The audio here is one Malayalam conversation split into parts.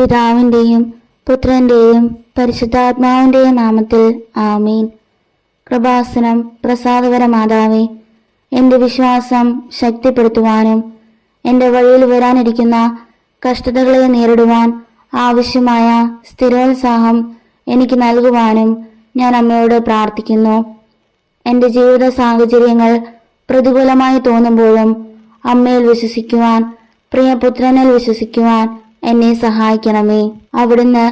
പിതാവിൻ്റെയും പുത്രൻ്റെയും പരിശുദ്ധാത്മാവിൻ്റെയും നാമത്തിൽ ആമീൻ. കൃപാസനം പ്രസാദകര മാതാവേ, എൻ്റെ വിശ്വാസം ശക്തിപ്പെടുത്തുവാനും എൻ്റെ വഴിയിൽ വരാനിരിക്കുന്ന കഷ്ടതകളെ നേരിടുവാൻ ആവശ്യമായ സ്ഥിരോത്സാഹം എനിക്ക് നൽകുവാനും ഞാൻ അമ്മയോട് പ്രാർത്ഥിക്കുന്നു. എൻ്റെ ജീവിത സാഹചര്യങ്ങൾ പ്രതികൂലമായി തോന്നുമ്പോഴും അമ്മയിൽ വിശ്വസിക്കുവാൻ, പ്രിയപുത്രനിൽ വിശ്വസിക്കുവാൻ എന്നെ സഹായിക്കണമേ. അവിടുന്ന്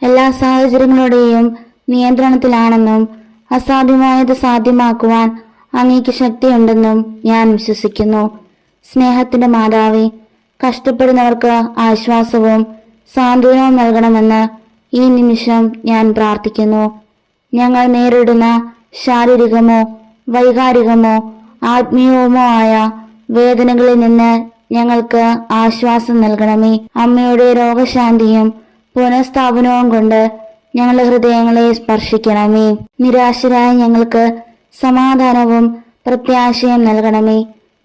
എല്ലാ സാഹചര്യങ്ങളുടെയും നിയന്ത്രണത്തിലാണെന്നും അസാധ്യമായത് സാധ്യമാക്കുവാൻ അങ്ങേക്ക് ശക്തിയുണ്ടെന്നും ഞാൻ വിശ്വസിക്കുന്നു. സ്നേഹത്തിന്റെ മാതാവേ, കഷ്ടപ്പെടുന്നവർക്ക് ആശ്വാസവും സാന്ത്വനവും നൽകണമെന്ന് ഈ നിമിഷം ഞാൻ പ്രാർത്ഥിക്കുന്നു. ഞങ്ങൾ നേരിടുന്ന ശാരീരികമോ വൈകാരികമോ ആത്മീയവുമോ ആയ വേദനകളിൽ നിന്ന് ഞങ്ങൾക്ക് ആശ്വാസം നൽകണമേ. അമ്മയുടെ രോഗശാന്തിയും പുനഃസ്ഥാപനവും കൊണ്ട് ഞങ്ങളുടെ ഹൃദയങ്ങളെ സ്പർശിക്കണമേ. നിരാശരായ ഞങ്ങൾക്ക് സമാധാനവും പ്രത്യാശയും നൽകണമേ.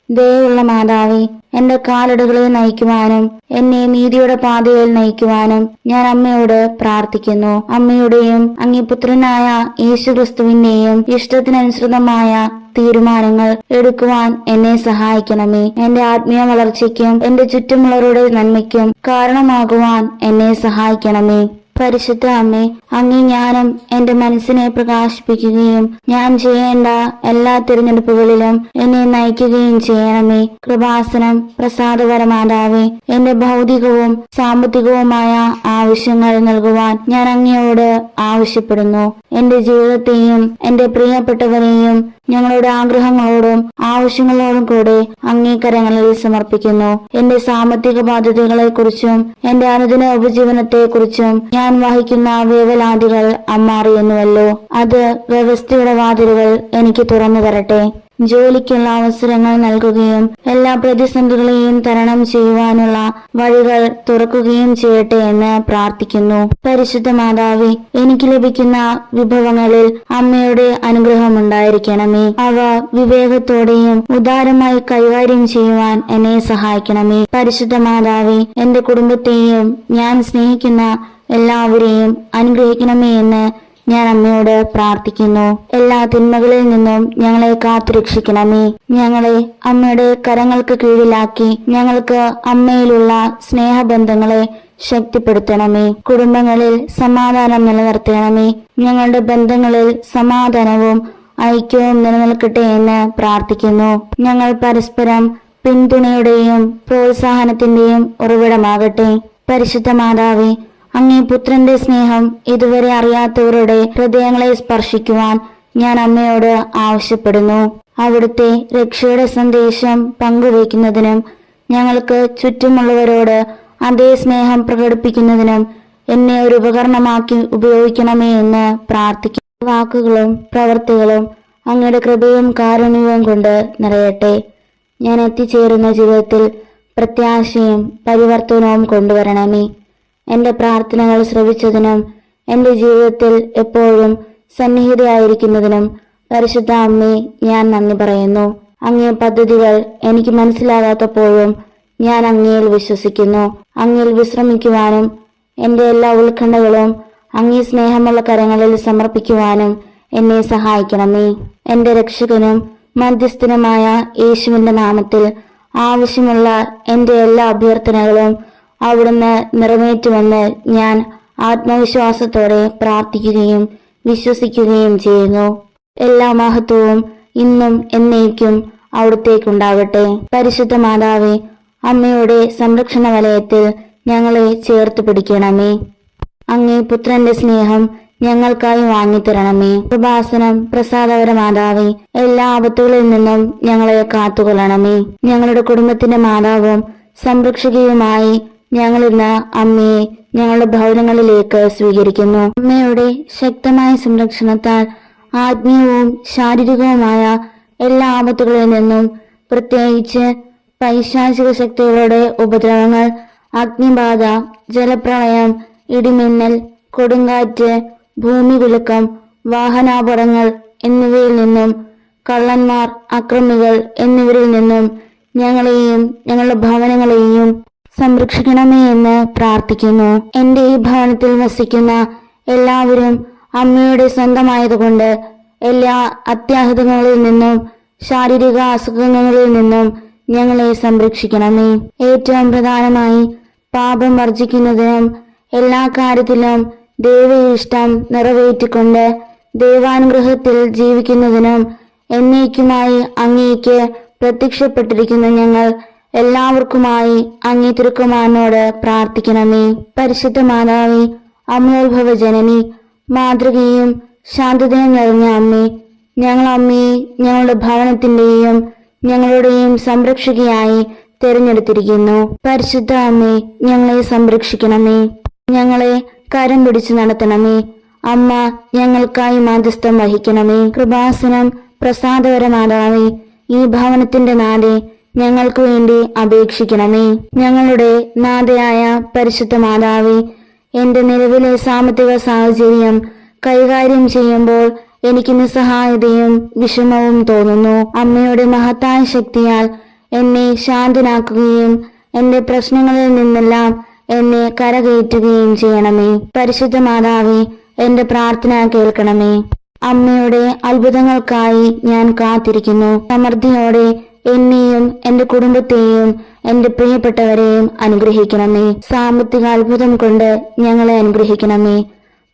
ദയയുള്ള മാതാവേ, എന്റെ കാലടികളെ നയിക്കുവാനും എന്നെ നീതിയുടെ പാതയിൽ നയിക്കുവാനും ഞാൻ അമ്മയോട് പ്രാർത്ഥിക്കുന്നു. അമ്മയുടെയും അങ്ങേ പുത്രനായ യേശുക്രിസ്തുവിന്റെയും ഇഷ്ടത്തിനനുസൃതമായ തീരുമാനങ്ങൾ എടുക്കുവാൻ എന്നെ സഹായിക്കണമേ. എന്റെ ആത്മീയ വളർച്ചയ്ക്കും എന്റെ ചുറ്റുമുള്ളവരുടെ നന്മയ്ക്കും കാരണമാകുവാൻ എന്നെ സഹായിക്കണമേ. പരിശുദ്ധ അമ്മേ, അങ്ങേ ജ്ഞാനം എന്റെ മനസ്സിനെ പ്രകാശിപ്പിക്കുകയും ഞാൻ ചെയ്യേണ്ട എല്ലാ തിരഞ്ഞെടുപ്പുകളിലും എന്നെ നയിക്കുകയും ചെയ്യണമേ. കൃപാസനം പ്രസാദകര മാതാവേ, എന്റെ ഭൗതികവും സാമ്പത്തികവുമായ ആവശ്യങ്ങൾ നൽകുവാൻ ഞാൻ അങ്ങയോട് ആവശ്യപ്പെടുന്നു. എന്റെ ജീവിതത്തെയും എന്റെ പ്രിയപ്പെട്ടവരെയും ഞങ്ങളുടെ ആഗ്രഹങ്ങളോടും ആവശ്യങ്ങളോടും കൂടെ അങ്ങേ കരങ്ങളിൽ സമർപ്പിക്കുന്നു. എന്റെ സാമ്പത്തിക ബാധ്യതകളെ കുറിച്ചും എന്റെ അനുദിന ഉപജീവനത്തെ കുറിച്ചും ഞാൻ വഹിക്കുന്ന വേവലാതികൾ അമ്മ അറിയുന്നുവല്ലോ. അത് വ്യവസ്ഥയുടെ വാതിലുകൾ എനിക്ക് തുറന്നു തരട്ടെ. ജോലിക്കുള്ള അവസരങ്ങൾ നൽകുകയും എല്ലാ പ്രതിസന്ധികളെയും തരണം ചെയ്യുവാനുള്ള വഴികൾ തുറക്കുകയും ചെയ്യട്ടെ എന്ന് പ്രാർത്ഥിക്കുന്നു. പരിശുദ്ധ മാതാവേ, എനിക്ക് ലഭിക്കുന്ന വിഭവങ്ങളിൽ അമ്മയുടെ അനുഗ്രഹം ഉണ്ടായിരിക്കണമേ. അവ വിവേകത്തോടെയും ഉദാരമായി കൈകാര്യം ചെയ്യുവാൻ എന്നെ സഹായിക്കണമേ. പരിശുദ്ധ മാതാവേ, എന്റെ കുടുംബത്തെയും ഞാൻ സ്നേഹിക്കുന്ന എല്ലാവരെയും അനുഗ്രഹിക്കണമേ എന്ന് ഞാൻ അമ്മയോട് പ്രാർത്ഥിക്കുന്നു. എല്ലാ തിന്മകളിൽ നിന്നും ഞങ്ങളെ കാത്തുരക്ഷിക്കണമേ. ഞങ്ങളെ അമ്മയുടെ കരങ്ങൾക്ക് കീഴിലാക്കി ഞങ്ങൾക്ക് അമ്മയിലുള്ള സ്നേഹബന്ധങ്ങളെ ശക്തിപ്പെടുത്തണമേ. കുടുംബങ്ങളിൽ സമാധാനം നിലനിർത്തണമേ. ഞങ്ങളുടെ ബന്ധങ്ങളിൽ സമാധാനവും ഐക്യവും നിലനിൽക്കട്ടെ എന്ന് പ്രാർത്ഥിക്കുന്നു. ഞങ്ങൾ പരസ്പരം പിന്തുണയുടെയും പ്രോത്സാഹനത്തിന്റെയും ഉറവിടമാകട്ടെ. പരിശുദ്ധ മാതാവേ, അങ്ങേ പുത്രന്റെ സ്നേഹം ഇതുവരെ അറിയാത്തവരുടെ ഹൃദയങ്ങളെ സ്പർശിക്കുവാൻ ഞാൻ അമ്മയോട് ആവശ്യപ്പെടുന്നു. അവിടുത്തെ രക്ഷയുടെ സന്ദേശം പങ്കുവയ്ക്കുന്നതിനും ഞങ്ങൾക്ക് ചുറ്റുമുള്ളവരോട് അതേ സ്നേഹം പ്രകടിപ്പിക്കുന്നതിനും എന്നെ ഒരു ഉപകരണമാക്കി ഉപയോഗിക്കണമേ എന്ന് പ്രാർത്ഥിക്കുന്നു. വാക്കുകളും പ്രവർത്തികളും അങ്ങയുടെ കൃപയും കാരുണ്യവും കൊണ്ട് നിറയട്ടെ. ഞാൻ എത്തിച്ചേരുന്ന ജീവിതത്തിൽ പ്രത്യാശയും പരിവർത്തനവും കൊണ്ടുവരണമേ. എന്റെ പ്രാർത്ഥനകൾ ശ്രവിച്ചതിനും എന്റെ ജീവിതത്തിൽ എപ്പോഴും സന്നിഹിതയായിരിക്കുന്നതിനും പരിശുദ്ധ അമ്മേ, ഞാൻ നന്ദി പറയുന്നു. അങ്ങേ പദ്ധതികൾ എനിക്ക് മനസ്സിലാകാത്തപ്പോഴും ഞാൻ അങ്ങയിൽ വിശ്വസിക്കുന്നു. അങ്ങയിൽ വിശ്രമിക്കുവാനും എന്റെ എല്ലാ ഉത്കണ്ഠകളും അങ്ങേ സ്നേഹമുള്ള കരങ്ങളിൽ സമർപ്പിക്കുവാനും എന്നെ സഹായിക്കണമേ. എന്റെ രക്ഷകനും മധ്യസ്ഥനുമായ യേശുവിന്റെ നാമത്തിൽ ആവശ്യമുള്ള എന്റെ എല്ലാ അഭ്യർത്ഥനകളും അവിടുന്ന് നിറവേറ്റുമെന്ന് ഞാൻ ആത്മവിശ്വാസത്തോടെ പ്രാർത്ഥിക്കുകയും വിശ്വസിക്കുകയും ചെയ്യുന്നു. എല്ലാ മഹത്വവും ഇന്നും എന്നേക്കും അവിടുത്തേക്കുണ്ടാകട്ടെ. പരിശുദ്ധ മാതാവേ, അമ്മയുടെ സംരക്ഷണ വലയത്തിൽ ഞങ്ങളെ ചേർത്ത് പിടിക്കണമേ. അങ്ങേ പുത്രന്റെ സ്നേഹം ഞങ്ങൾക്കായി വാങ്ങിത്തരണമേ. കൃപാസനം പ്രസാദകര മാതാവേ, എല്ലാ ആപത്തുകളിൽ നിന്നും ഞങ്ങളെ കാത്തുകൊള്ളണമേ. ഞങ്ങളുടെ കുടുംബത്തിന്റെ മാതാവും സംരക്ഷകയുമായി ഞങ്ങളിന്ന് അമ്മയെ ഞങ്ങളുടെ ഭവനങ്ങളിലേക്ക് സ്വീകരിക്കുന്നു. അമ്മയുടെ ശക്തമായ സംരക്ഷണത്താൽ ആത്മീയവും ശാരീരികവുമായ എല്ലാ ആപത്തുകളിൽ നിന്നും, പ്രത്യേകിച്ച് പൈശാചിക ശക്തികളുടെ ഉപദ്രവങ്ങൾ, അഗ്നിബാധ, ജലപ്രളയം, ഇടിമിന്നൽ, കൊടുങ്കാറ്റ്, ഭൂമികുലുക്കം, വാഹനാപകടങ്ങൾ എന്നിവയിൽ നിന്നും, കള്ളന്മാർ, അക്രമികൾ എന്നിവരിൽ നിന്നും ഞങ്ങളെയും ഞങ്ങളുടെ ഭവനങ്ങളെയും സംരക്ഷിക്കണമേ എന്ന് പ്രാർത്ഥിക്കുന്നു. എന്റെ ഈ ഭവനത്തിൽ വസിക്കുന്ന എല്ലാവരും അമ്മയുടെ സ്വന്തമായതുകൊണ്ട് എല്ലാ അത്യാഹിതങ്ങളിൽ നിന്നും ശാരീരിക അസുഖങ്ങളിൽ നിന്നും ഞങ്ങളെ സംരക്ഷിക്കണമേ. ഏറ്റവും പ്രധാനമായി പാപം വർജിക്കുന്നതിനും എല്ലാ കാര്യത്തിലും ദൈവ ഇഷ്ടം നിറവേറ്റിക്കൊണ്ട് ദൈവാനുഗ്രഹത്തിൽ ജീവിക്കുന്നതിനും എന്നേക്കുമായി അങ്ങേക്ക് പ്രത്യക്ഷപ്പെട്ടിരിക്കുന്ന ഞങ്ങൾ എല്ലാവർക്കുമായി അങ്ങേ തിരുക്കുമാരനോട് പ്രാർത്ഥിക്കണമേ. പരിശുദ്ധ മാതാവേ, അമലോത്ഭവ ജനനി, മാതൃകയും ശാന്തതയും നിറഞ്ഞ അമ്മേ, ഞങ്ങൾ അമ്മയെ ഞങ്ങളുടെ ഭവനത്തിന്റെയും ഞങ്ങളുടെയും സംരക്ഷകയായി തിരഞ്ഞെടുത്തിരിക്കുന്നു. പരിശുദ്ധ അമ്മേ, ഞങ്ങളെ സംരക്ഷിക്കണമേ. ഞങ്ങളെ കരം പിടിച്ചു നടത്തണമേ. അമ്മ ഞങ്ങൾക്കായി മാധ്യസ്ഥം വഹിക്കണമേ. കൃപാസനം പ്രസാദകര മാതാവേ, ഈ ഭവനത്തിന്റെ നാഥേ, ഞങ്ങൾക്ക് വേണ്ടി അപേക്ഷിക്കണമേ. ഞങ്ങളുടെ നാഥയായ പരിശുദ്ധ മാതാവേ, എന്റെ നിലവിലെ സാമ്പത്തിക സാഹചര്യം കൈകാര്യം ചെയ്യുമ്പോൾ എനിക്ക് നിസ്സഹായതയും വിഷമവും തോന്നുന്നു. അമ്മയുടെ മഹത്തായ ശക്തിയാൽ എന്നെ ശാന്തനാക്കുകയും എന്റെ പ്രശ്നങ്ങളിൽ നിന്നെല്ലാം എന്നെ കരകയറ്റുകയും ചെയ്യണമേ. പരിശുദ്ധ മാതാവേ, എന്റെ പ്രാർത്ഥന കേൾക്കണമേ. അമ്മയുടെ അത്ഭുതങ്ങൾക്കായി ഞാൻ കാത്തിരിക്കുന്നു. സമൃദ്ധിയോടെ എന്നെയും എന്റെ കുടുംബത്തെയും എന്റെ പ്രിയപ്പെട്ടവരെയും അനുഗ്രഹിക്കണമേ. സാമ്പത്തിക അത്ഭുതം കൊണ്ട് ഞങ്ങളെ അനുഗ്രഹിക്കണമേ.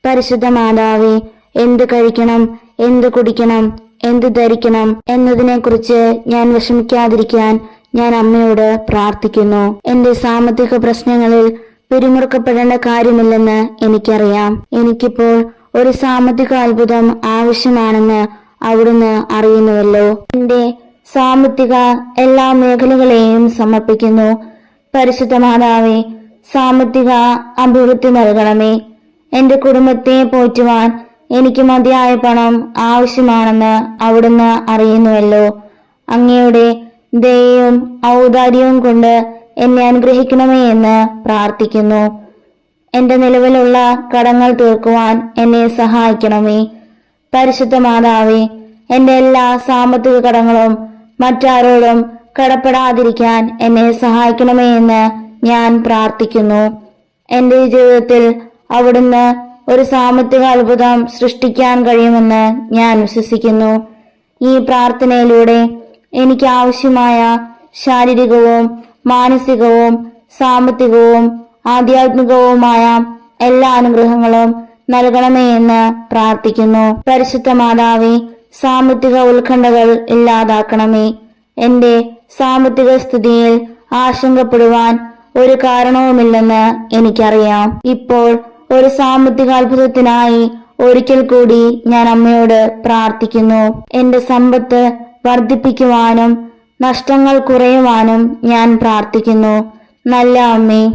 പരിശുദ്ധ മാതാവേ, എന്ത് കഴിക്കണം, എന്ത് കുടിക്കണം, എന്ത് ധരിക്കണം എന്നതിനെക്കുറിച്ച് ഞാൻ വിഷമിക്കാതിരിക്കാൻ ഞാൻ അമ്മയോട് പ്രാർത്ഥിക്കുന്നു. എന്റെ സാമ്പത്തിക പ്രശ്നങ്ങളിൽ പിരിമുറുക്കപ്പെടേണ്ട കാര്യമില്ലെന്ന് എനിക്കറിയാം. എനിക്കിപ്പോൾ ഒരു സാമ്പത്തിക അത്ഭുതം ആവശ്യമാണെന്ന് അവിടുന്ന് അറിയുന്നുവല്ലോ. എന്റെ സാമ്പത്തിക എല്ലാ മേഖലകളെയും സമർപ്പിക്കുന്നു. പരിശുദ്ധ മാതാവേ, സാമ്പത്തിക അഭിവൃദ്ധി നൽകണമേ. എന്റെ കുടുംബത്തെ പോറ്റുവാൻ എനിക്ക് മതിയായ പണം ആവശ്യമാണെന്ന് അവിടുന്ന് അറിയുന്നുവല്ലോ. അങ്ങയുടെ ദയയും ഔദാര്യവും കൊണ്ട് എന്നെ അനുഗ്രഹിക്കണമേ എന്ന് പ്രാർത്ഥിക്കുന്നു. എന്റെ നിലവിലുള്ള കടങ്ങൾ തീർക്കുവാൻ എന്നെ സഹായിക്കണമേ. പരിശുദ്ധ മാതാവേ, എന്റെ എല്ലാ സാമ്പത്തിക കടങ്ങളും മറ്റാരോടും കടപ്പെടാതിരിക്കാൻ എന്നെ സഹായിക്കണമേ എന്ന് ഞാൻ പ്രാർത്ഥിക്കുന്നു. എന്റെ ജീവിതത്തിൽ അവിടുന്ന് ഒരു സാമ്പത്തിക അത്ഭുതം സൃഷ്ടിക്കാൻ കഴിയുമെന്ന് ഞാൻ വിശ്വസിക്കുന്നു. ഈ പ്രാർത്ഥനയിലൂടെ എനിക്ക് ആവശ്യമായ ശാരീരികവും മാനസികവും സാമ്പത്തികവും ആധ്യാത്മികവുമായ എല്ലാ അനുഗ്രഹങ്ങളും നൽകണമേ എന്ന് പ്രാർത്ഥിക്കുന്നു. പരിശുദ്ധ മാതാവേ, സാമ്പത്തിക ഉത്കണ്ഠകൾ ഇല്ലാതാക്കണമേ. എന്റെ സാമ്പത്തിക സ്ഥിതിയിൽ ആശങ്കപ്പെടുവാൻ ഒരു കാരണവുമില്ലെന്ന് എനിക്കറിയാം. ഇപ്പോൾ ഒരു സാമ്പത്തിക അത്ഭുതത്തിനായി ഒരിക്കൽ കൂടി ഞാൻ അമ്മയോട് പ്രാർത്ഥിക്കുന്നു. എന്റെ സമ്പത്ത് വർദ്ധിപ്പിക്കുവാനും നഷ്ടങ്ങൾ കുറയുവാനും ഞാൻ പ്രാർത്ഥിക്കുന്നു. നല്ല അമ്മേ,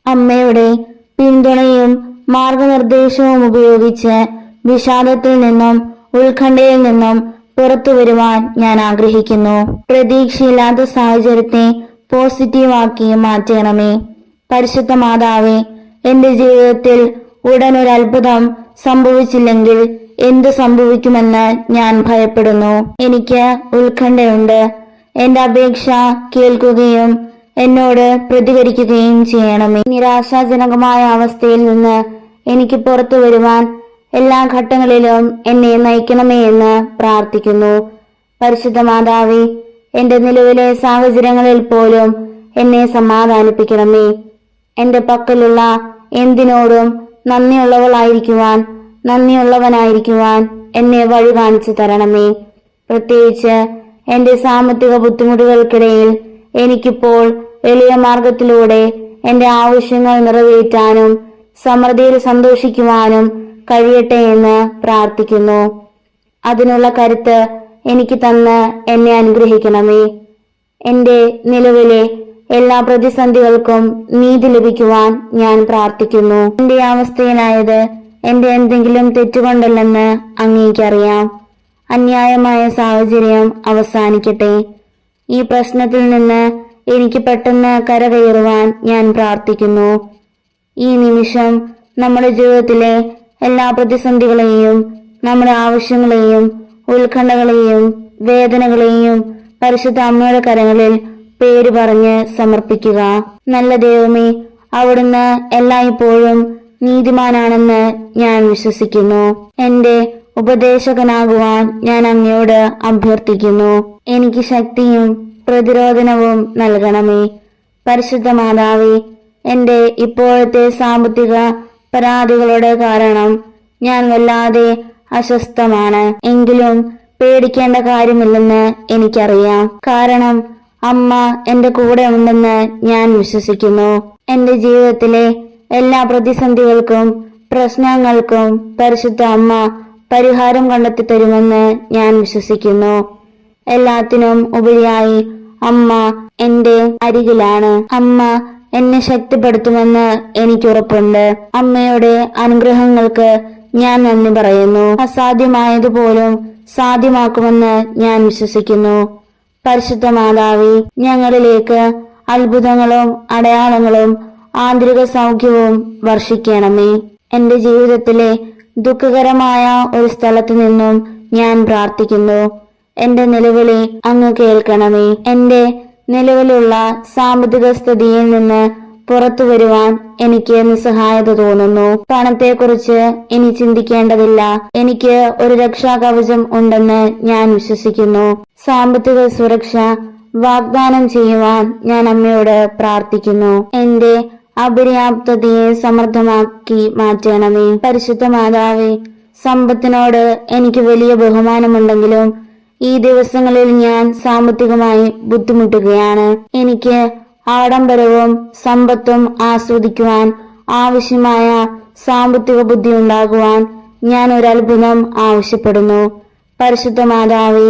അമ്മയുടെ പിന്തുണയും മാർഗനിർദ്ദേശവും ഉപയോഗിച്ച് വിഷാദത്തിൽ നിന്നും ഉത്കണ്ഠയിൽ നിന്നും പുറത്തു വരുവാൻ ഞാൻ ആഗ്രഹിക്കുന്നു. പ്രതീക്ഷയില്ലാത്ത സാഹചര്യത്തെ പോസിറ്റീവാക്കി മാറ്റണമേ. പരിശുദ്ധ മാതാവേ, എന്റെ ജീവിതത്തിൽ ഉടനൊരു അത്ഭുതം സംഭവിച്ചില്ലെങ്കിൽ എന്ത് സംഭവിക്കുമെന്ന് ഞാൻ ഭയപ്പെടുന്നു. എനിക്ക് ഉത്കണ്ഠയുണ്ട്. എന്റെ അപേക്ഷ കേൾക്കുകയും എന്നോട് പ്രതികരിക്കുകയും ചെയ്യണമേ. നിരാശാജനകമായ അവസ്ഥയിൽ നിന്ന് എനിക്ക് പുറത്തു വരുവാൻ എല്ലാ ഘട്ടങ്ങളിലും എന്നെ നയിക്കണമേ എന്ന് പ്രാർത്ഥിക്കുന്നു. പരിശുദ്ധ മാതാവേ, എന്റെ നിലവിലെ സാഹചര്യങ്ങളിൽ പോലും എന്നെ സമാധാനിപ്പിക്കണമേ. എന്റെ പക്കലുള്ള എന്തിനോടും നന്ദിയുള്ളവനായിരിക്കുവാൻ എന്നെ വഴി കാണിച്ചു തരണമേ. പ്രത്യേകിച്ച് എന്റെ സാമ്പത്തിക ബുദ്ധിമുട്ടുകൾക്കിടയിൽ എനിക്കിപ്പോൾ എളിയ മാർഗത്തിലൂടെ എന്റെ ആവശ്യങ്ങൾ നിറവേറ്റാനും സമൃദ്ധിയിൽ സന്തോഷിക്കുവാനും കഴിയട്ടെ എന്ന് പ്രാർത്ഥിക്കുന്നു. അതിനുള്ള കരുത്ത് എനിക്ക് തന്ന് എന്നെ അനുഗ്രഹിക്കണമേ. എന്റെ നിലവിലെ എല്ലാ പ്രതിസന്ധികൾക്കും നീതി ലഭിക്കുവാൻ ഞാൻ പ്രാർത്ഥിക്കുന്നു. എന്റെ അവസ്ഥയിലായത് എന്റെ എന്തെങ്കിലും തെറ്റുകൊണ്ടല്ലെന്ന് അങ്ങേക്കറിയാം. അന്യായമായ സാഹചര്യം അവസാനിക്കട്ടെ. ഈ പ്രശ്നത്തിൽ നിന്ന് എനിക്ക് പെട്ടെന്ന് കരകയറുവാൻ ഞാൻ പ്രാർത്ഥിക്കുന്നു. ഈ നിമിഷം നമ്മുടെ ജീവിതത്തിലെ എല്ലാ പ്രതിസന്ധികളെയും നമ്മുടെ ആവശ്യങ്ങളെയും ഉത്കണ്ഠകളെയും വേദനകളെയും പരിശുദ്ധ അമ്മയുടെ കരങ്ങളിൽ പേര് പറഞ്ഞ് സമർപ്പിക്കുക. നല്ല ദൈവമേ, അവിടുന്ന് എല്ലായ്പ്പോഴും നീതിമാനാണെന്ന് ഞാൻ വിശ്വസിക്കുന്നു. എന്റെ ഉപദേശകനാകുവാൻ ഞാൻ അങ്ങയോട് അഭ്യർത്ഥിക്കുന്നു. എനിക്ക് ശക്തിയും പ്രതിരോധനവും നൽകണമേ. പരിശുദ്ധ മാതാവേ, എന്റെ ഇപ്പോഴത്തെ സാമ്പത്തിക പരാതികളുടെ കാരണം ഞാൻ വല്ലാതെ അസ്വസ്ഥമാണ്. എങ്കിലും പേടിക്കേണ്ട കാര്യമില്ലെന്ന് എനിക്കറിയാം. കാരണം അമ്മ എന്റെ കൂടെ ഉണ്ടെന്ന് ഞാൻ വിശ്വസിക്കുന്നു. എന്റെ ജീവിതത്തിലെ എല്ലാ പ്രതിസന്ധികൾക്കും പ്രശ്നങ്ങൾക്കും പരിശുദ്ധ അമ്മ പരിഹാരം കണ്ടെത്തി തരുമെന്ന് ഞാൻ വിശ്വസിക്കുന്നു. എല്ലാത്തിനും ഉപരിയായി അമ്മ എന്റെ അരികിലാണ്. അമ്മ എന്നെ ശക്തിപ്പെടുത്തുമെന്ന് എനിക്കുറപ്പുണ്ട്. അമ്മയുടെ അനുഗ്രഹങ്ങൾക്ക് ഞാൻ നന്ദി പറയുന്നു. അസാധ്യമായതുപോലും സാധ്യമാക്കുമെന്ന് ഞാൻ വിശ്വസിക്കുന്നു. പരിശുദ്ധ മാതാവേ, ഞങ്ങളിലേക്ക് അത്ഭുതങ്ങളും അടയാളങ്ങളും ആന്തരിക സൗഖ്യവും വർഷിക്കണമേ. എന്റെ ജീവിതത്തിലെ ദുഃഖകരമായ ഒരു സ്ഥലത്തു നിന്നും ഞാൻ പ്രാർത്ഥിക്കുന്നു. എന്റെ നിലവിളി അങ്ങ് കേൾക്കണമേ. എന്റെ നിലവിലുള്ള സാമ്പത്തിക സ്ഥിതിയിൽ നിന്ന് പുറത്തു വരുവാൻ എനിക്ക് നിസ്സഹായത തോന്നുന്നു. പണത്തെക്കുറിച്ച് ഇനി ചിന്തിക്കേണ്ടതില്ല. എനിക്ക് ഒരു രക്ഷാകവചം ഉണ്ടെന്ന് ഞാൻ വിശ്വസിക്കുന്നു. സാമ്പത്തിക സുരക്ഷ വാഗ്ദാനം ചെയ്യുവാൻ ഞാൻ അമ്മയോട് പ്രാർത്ഥിക്കുന്നു. എന്റെ അപര്യാപ്തതയെ സമൃദ്ധമാക്കി മാറ്റണമേ. പരിശുദ്ധ മാതാവേ, സമ്പത്തിനോട് എനിക്ക് വലിയ ബഹുമാനമുണ്ടെങ്കിലും ഈ ദിവസങ്ങളിൽ ഞാൻ സാമ്പത്തികമായി ബുദ്ധിമുട്ടുകയാണ്. എനിക്ക് ആഡംബരവും സമ്പത്തും ആസ്വദിക്കുവാൻ ആവശ്യമായ സാമ്പത്തിക ബുദ്ധി ഉണ്ടാകുവാൻ ഞാൻ ഒരു അത്ഭുതം ആവശ്യപ്പെടുന്നു. പരിശുദ്ധ മാതാവേ,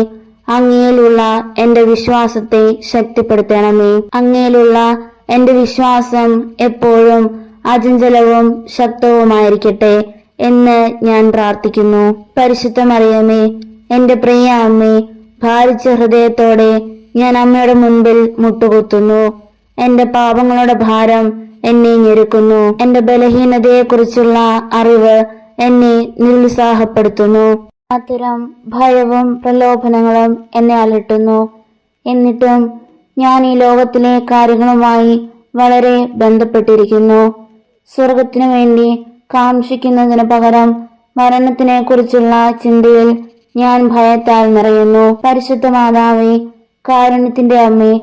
അങ്ങയിലുള്ള എന്റെ വിശ്വാസത്തെ ശക്തിപ്പെടുത്തണമേ. അങ്ങയിലുള്ള എന്റെ വിശ്വാസം എപ്പോഴും അചഞ്ചലവും ശക്തവുമായിരിക്കട്ടെ എന്ന് ഞാൻ പ്രാർത്ഥിക്കുന്നു. പരിശുദ്ധ മറിയമേ, എന്റെ പ്രിയ അമ്മേ, ഭാരിച്ച ഹൃദയത്തോടെ ഞാൻ അമ്മയുടെ മുൻപിൽ മുട്ടുകുത്തുന്നു. എന്റെ പാപങ്ങളുടെ ഭാരം എന്നെ ഞെരുക്കുന്നു. എന്റെ ബലഹീനതയെക്കുറിച്ചുള്ള അറിവ് എന്നെ നിരുത്സാഹപ്പെടുത്തുന്നു. അത്തരം ഭയവും പ്രലോഭനങ്ങളും എന്നെ അലട്ടുന്നു. എന്നിട്ടും ഞാൻ ഈ ലോകത്തിലെ കാര്യങ്ങളുമായി വളരെ ബന്ധപ്പെട്ടിരിക്കുന്നു. സ്വർഗത്തിനു വേണ്ടി കാംക്ഷിക്കുന്നതിന് പകരം മരണത്തിനെ കുറിച്ചുള്ള ചിന്തയിൽ ഞാൻ ഭയത്താൽ നിറയുന്നു. പരിശുദ്ധ മാതാവേ, കാരുണ്യത്തിന്റെ അമ്മേ,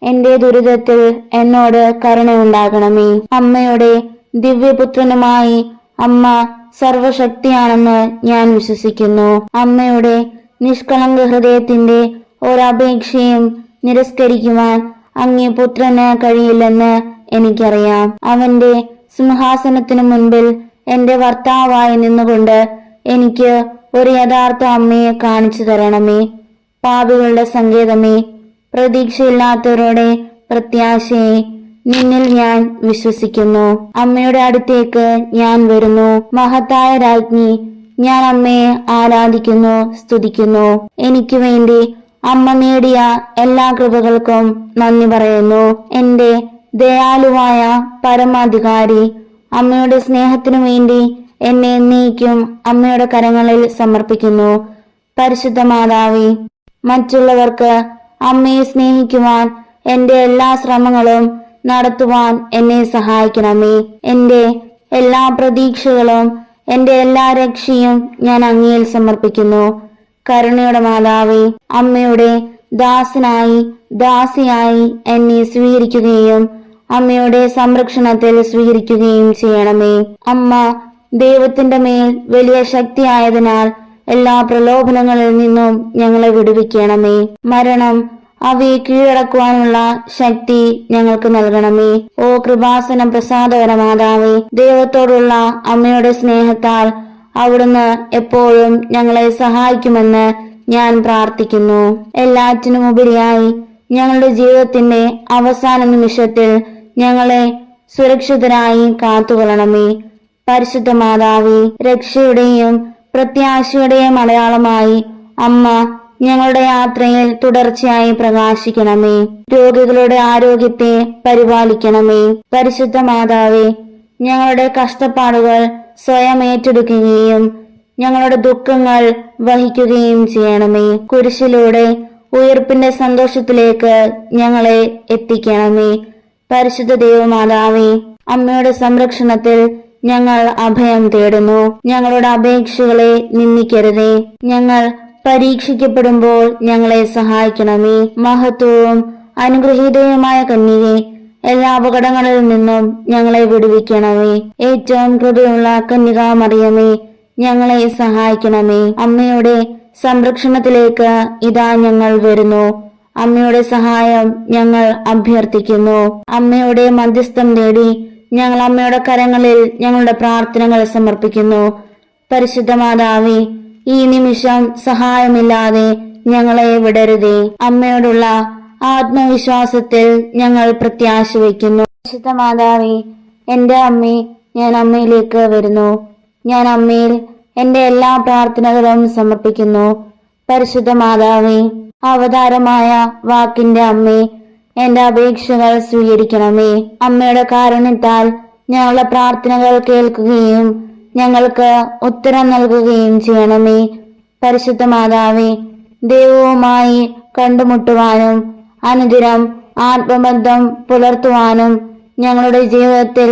എന്റെ ദുരിതത്തിൽ എന്നോട് കരുണയുണ്ടാകണമേ. അമ്മയുടെ ദിവ്യപുത്രനുമായി അമ്മ സർവശക്തിയാണെന്ന് ഞാൻ വിശ്വസിക്കുന്നു. അമ്മയുടെ നിഷ്കളങ്ക ഹൃദയത്തിന്റെ ഒരപേക്ഷയും നിരസ്കരിക്കുവാൻ അങ്ങേ പുത്രന് കഴിയില്ലെന്ന് എനിക്കറിയാം. അവന്റെ സിംഹാസനത്തിനു മുൻപിൽ എന്റെ ഭർത്താവായി നിന്നുകൊണ്ട് എനിക്ക് ഒരു യഥാർത്ഥ അമ്മയെ കാണിച്ചു തരണമേ. പാപികളുടെ സങ്കേതമേ, പ്രതീക്ഷയില്ലാത്തവരുടെ പ്രത്യാശയെ, നിന്നിൽ ഞാൻ വിശ്വസിക്കുന്നു. അമ്മയുടെ അടുത്തേക്ക് ഞാൻ വരുന്നു. മഹത്തായ രാജ്ഞി, ഞാൻ അമ്മയെ ആരാധിക്കുന്നു, സ്തുതിക്കുന്നു. എനിക്ക് വേണ്ടി അമ്മ നേടിയ എല്ലാ കൃപകൾക്കും നന്ദി പറയുന്നു. എന്റെ ദയാലുവായ പരമാധികാരി, അമ്മയുടെ സ്നേഹത്തിനു വേണ്ടി എന്നെ എന്നേക്കും അമ്മയുടെ കരങ്ങളിൽ സമർപ്പിക്കുന്നു. പരിശുദ്ധ മാതാവേ, മറ്റുള്ളവർക്ക് അമ്മയെ സ്നേഹിക്കുവാൻ എന്റെ എല്ലാ ശ്രമങ്ങളും നടത്തുവാൻ എന്നെ സഹായിക്കണമേ. എന്റെ എല്ലാ പ്രതീക്ഷകളും എന്റെ എല്ലാ രക്ഷയും ഞാൻ അങ്ങയിൽ സമർപ്പിക്കുന്നു. കരുണയുടെ മാതാവേ, അമ്മയുടെ ദാസനായി ദാസിയായി എന്നെ സ്വീകരിക്കുകയും അമ്മയുടെ സംരക്ഷണത്തിൽ സ്വീകരിക്കുകയും ചെയ്യണമേ. അമ്മ ദൈവത്തിന്റെ മേൽ വലിയ ശക്തിയായതിനാൽ എല്ലാ പ്രലോഭനങ്ങളിൽ നിന്നും ഞങ്ങളെ വിടുവിക്കണമേ. മരണം അവയെ കീഴടക്കുവാനുള്ള ശക്തി ഞങ്ങൾക്ക് നൽകണമേ. ഓ കൃപാസന പ്രസാദകര മാതാവേ, ദൈവത്തോടുള്ള അമ്മയുടെ സ്നേഹത്താൽ അവിടുന്ന് എപ്പോഴും ഞങ്ങളെ സഹായിക്കുമെന്ന് ഞാൻ പ്രാർത്ഥിക്കുന്നു. എല്ലാറ്റിനും ഉപരിയായി ഞങ്ങളുടെ ജീവിതത്തിന്റെ അവസാന നിമിഷത്തിൽ ഞങ്ങളെ സുരക്ഷിതരായി കാത്തുകൊള്ളണമേ. പരിശുദ്ധ മാതാവേ, രക്ഷയുടെയും പ്രത്യാശയുടെയും അടയാളമായി അമ്മ ഞങ്ങളുടെ യാത്രയിൽ തുടർച്ചയായി പ്രകാശിക്കണമേ. രോഗികളുടെ ആരോഗ്യത്തെ പരിപാലിക്കണമേ. പരിശുദ്ധ മാതാവേ, ഞങ്ങളുടെ കഷ്ടപ്പാടുകൾ സ്വയം ഏറ്റെടുക്കുകയും ഞങ്ങളുടെ ദുഃഖങ്ങൾ വഹിക്കുകയും ചെയ്യണമേ. കുരിശിലൂടെ ഉയർപ്പിന്റെ സന്തോഷത്തിലേക്ക് ഞങ്ങളെ എത്തിക്കണമേ. പരിശുദ്ധ ദൈവമാതാവേ, അമ്മയുടെ സംരക്ഷണത്തിൽ ഞങ്ങൾ അഭയം തേടുന്നു. ഞങ്ങളുടെ അപേക്ഷകളെ നിന്ദിക്കരുതേ. ഞങ്ങൾ പരീക്ഷിക്കപ്പെടുമ്പോൾ ഞങ്ങളെ സഹായിക്കണമേ. മഹത്വവും അനുഗ്രഹീതയുമായ കന്യകേ, എല്ലാ അപകടങ്ങളിൽ നിന്നും ഞങ്ങളെ വിടുവിക്കണമേ. ഏറ്റവും കൃപയുള്ള കന്യകാമറിയമേ, ഞങ്ങളെ സഹായിക്കണമേ. അമ്മയുടെ സംരക്ഷണത്തിലേക്ക് ഇതാ ഞങ്ങൾ വരുന്നു. അമ്മയുടെ സഹായം ഞങ്ങൾ അഭ്യർത്ഥിക്കുന്നു. അമ്മയുടെ മധ്യസ്ഥം തേടി ഞങ്ങൾ അമ്മയുടെ കരങ്ങളിൽ ഞങ്ങളുടെ പ്രാർത്ഥനകൾ സമർപ്പിക്കുന്നു. പരിശുദ്ധ മാതാവേ, ഈ നിമിഷം സഹായമില്ലാതെ ഞങ്ങളെ വിടരുതേ. അമ്മയോടുള്ള ആത്മവിശ്വാസത്തിൽ ഞങ്ങൾ പ്രത്യാശ വയ്ക്കുന്നു. പരിശുദ്ധ മാതാവേ, എന്റെ അമ്മേ, ഞാൻ അമ്മയിലേക്ക് വരുന്നു. ഞാൻ അമ്മയിൽ എന്റെ എല്ലാ പ്രാർത്ഥനകളും സമർപ്പിക്കുന്നു. പരിശുദ്ധ മാതാവേ, അവതാരമായ വാക്കിന്റെ അമ്മേ, എന്റെ അപേക്ഷകൾ സ്വീകരിക്കണമേ. അമ്മയുടെ കാരുണ്യത്താൽ ഞങ്ങളുടെ പ്രാർത്ഥനകൾ കേൾക്കുകയും ഞങ്ങൾക്ക് ഉത്തരം നൽകുകയും ചെയ്യണമേ. പരിശുദ്ധ മാതാവേ, ദൈവവുമായി കണ്ടുമുട്ടുവാനും അനുദിനം ആത്മബന്ധം പുലർത്തുവാനും ഞങ്ങളുടെ ജീവിതത്തിൽ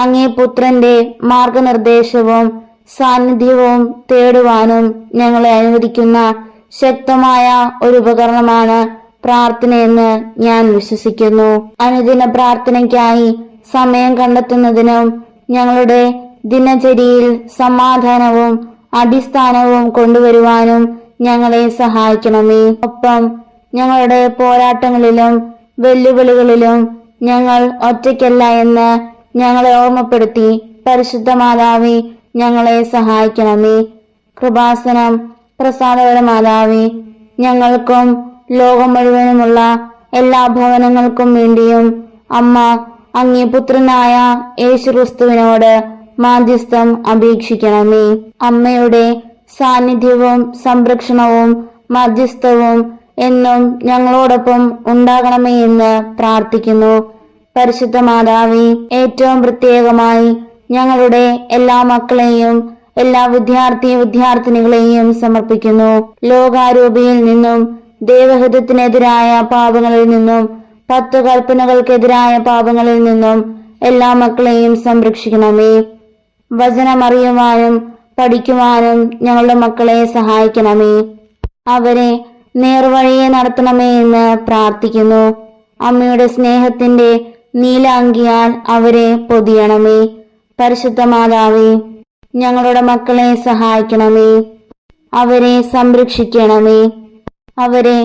അങ്ങേ പുത്രന്റെ മാർഗനിർദ്ദേശവും സാന്നിധ്യവും തേടുവാനും ഞങ്ങളെ അനുവദിക്കുന്ന ശക്തമായ ഒരു ഉപകരണമാണ് പ്രാർത്ഥനയെന്ന് ഞാൻ വിശ്വസിക്കുന്നു. അനുദിന പ്രാർത്ഥനയ്ക്കായി സമയം കണ്ടെത്തുന്നതിനും ഞങ്ങളുടെ ദിനചര്യയിൽ സമാധാനവും അടിസ്ഥാനവും കൊണ്ടുവരുവാനും ഞങ്ങളെ സഹായിക്കണമേ. ഒപ്പം ഞങ്ങളുടെ പോരാട്ടങ്ങളിലും വെല്ലുവിളികളിലും ഞങ്ങൾ ഒറ്റയ്ക്കല്ല എന്ന് ഞങ്ങളെ ഓർമ്മപ്പെടുത്തി പരിശുദ്ധ മാതാവേ, ഞങ്ങളെ സഹായിക്കണമേ. കൃപാസനം പ്രസാദകര മാതാവേ, ഞങ്ങൾക്കും ലോകം മുഴുവനുമുള്ള എല്ലാ ഭവനങ്ങൾക്കും വേണ്ടിയും അമ്മ അങ്ങേ പുത്രനായ യേശുക്രിസ്തുവിനോട് മാധ്യസ്ഥം അപേക്ഷിക്കണമേ. അമ്മയുടെ സാന്നിധ്യവും സംരക്ഷണവും മധ്യസ്ഥവും എന്നും ഞങ്ങളോടൊപ്പം ഉണ്ടാകണമേ എന്ന് പ്രാർത്ഥിക്കുന്നു. പരിശുദ്ധ മാതാവേ, ഏറ്റവും പ്രത്യേകമായി ഞങ്ങളുടെ എല്ലാ മക്കളെയും എല്ലാ വിദ്യാർത്ഥിനികളെയും സമർപ്പിക്കുന്നു. ലോകാരൂപിയിൽ നിന്നും ദൈവഹിതത്തിനെതിരായ പാപങ്ങളിൽ നിന്നും 10 കൽപ്പനകൾക്കെതിരായ പാപങ്ങളിൽ നിന്നും എല്ലാ മക്കളെയും സംരക്ഷിക്കണമേ. വചനമറിയുവാനും പഠിക്കുവാനും ഞങ്ങളുടെ മക്കളെ സഹായിക്കണമേ. അവരെ നേർവഴിയെ നടത്തണമേ എന്ന് പ്രാർത്ഥിക്കുന്നു. അമ്മയുടെ സ്നേഹത്തിന്റെ നീലാങ്കിയാൽ അവരെ പൊതിയണമേ. പരിശുദ്ധ മാതാവേ, ഞങ്ങളുടെ മക്കളെ സഹായിക്കണമേ. അവരെ സംരക്ഷിക്കണമേ. അവരെ